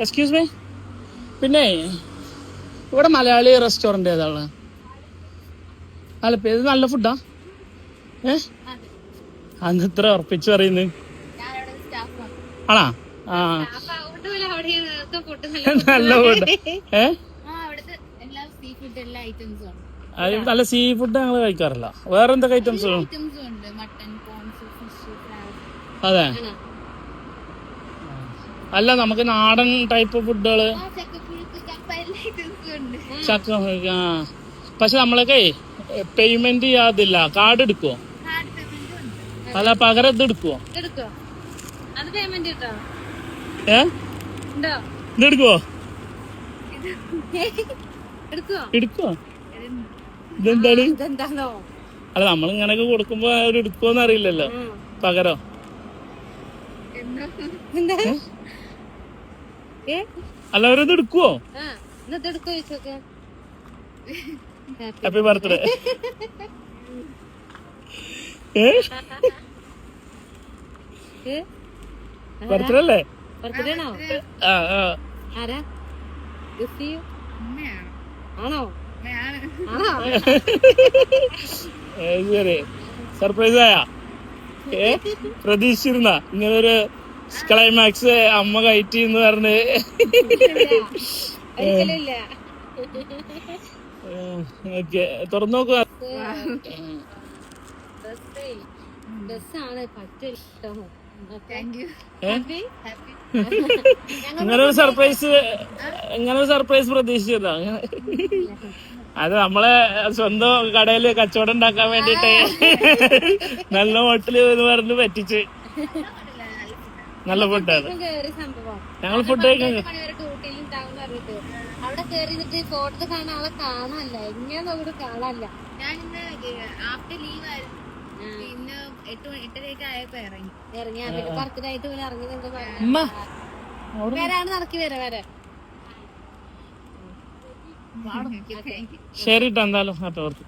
Excuse me, പിന്നെ ഇവിടെ Malayali restaurant ഏതാണ്? അല്ല, ഇത് നല്ല ഫുഡാ? അന്ന് ഇത്ര ഉറപ്പിച്ചു പറയുന്നത് ആണാ? ആ, നല്ല ഫുഡ്. നല്ല സീ ഫുഡ് ഞങ്ങൾ കഴിക്കാറില്ല. വേറെ എന്തൊക്കെ ഐറ്റംസ്? അതെ. അല്ല, നമുക്ക് നാടൻ ടൈപ്പ് ഫുഡുകള്, ചക്ക. ആ, പക്ഷെ നമ്മളൊക്കെ പേയ്മെന്റ് ചെയ്യാതില്ല. കാർഡ് എടുക്കുവോ? അല്ല, പകരം ഇത് എടുക്കുവോ? ഇതെടുക്കുവോ? എടുക്കുവോ? ഇതെന്താണ്? അല്ല, നമ്മളിങ്ങനൊക്കെ കൊടുക്കുമ്പോ അവർ എടുക്കുവോന്ന് അറിയില്ലല്ലോ. പകരം അല്ല, അവരത് എടുക്കുവോ? Happy birthday. ബർത്ത്ഡേ അല്ലേ? ശരി. സർപ്രൈസ് ആയാ? പ്രതീക്ഷിച്ചിരുന്ന ഇങ്ങനൊരു ക്ലൈമാക്സ് അമ്മ കയറ്റി എന്ന് പറഞ്ഞ്? ഓക്കെ, തുറന്നു നോക്കുക. ഇങ്ങനൊരു സർപ്രൈസ് പ്രതീക്ഷിച്ചതാ. അത് നമ്മളെ സ്വന്തം കടയില് കച്ചവടം ഉണ്ടാക്കാൻ വേണ്ടിട്ട് നല്ല ഹോട്ടല് എന്ന് പറഞ്ഞ് പറ്റിച്ച്. നല്ല ഫുഡാണ്. ഞങ്ങൾ ഫുഡ് കഴിക്കാൻ അവിടെ കേറിട്ട് ഫോട്ടോ കാണാൻ ആളെ കാണാനല്ല, എങ്ങനെ നോക്കിട്ട് കാണാനല്ല. ഞാനിന്ന് ആഫ്റ്റർ ലീവ് ആയിരുന്നു. പിന്നെ 8-8:30 ആയപ്പോ ഇറങ്ങി. പിന്നെ ബർത്ത്ഡേ ആയിട്ട് പിന്നെ ഇറങ്ങി. വരാണ് നടക്കി വരാ. ശരി, എന്തായാലും ഹാപ്പി ബർത്ത്ഡേ.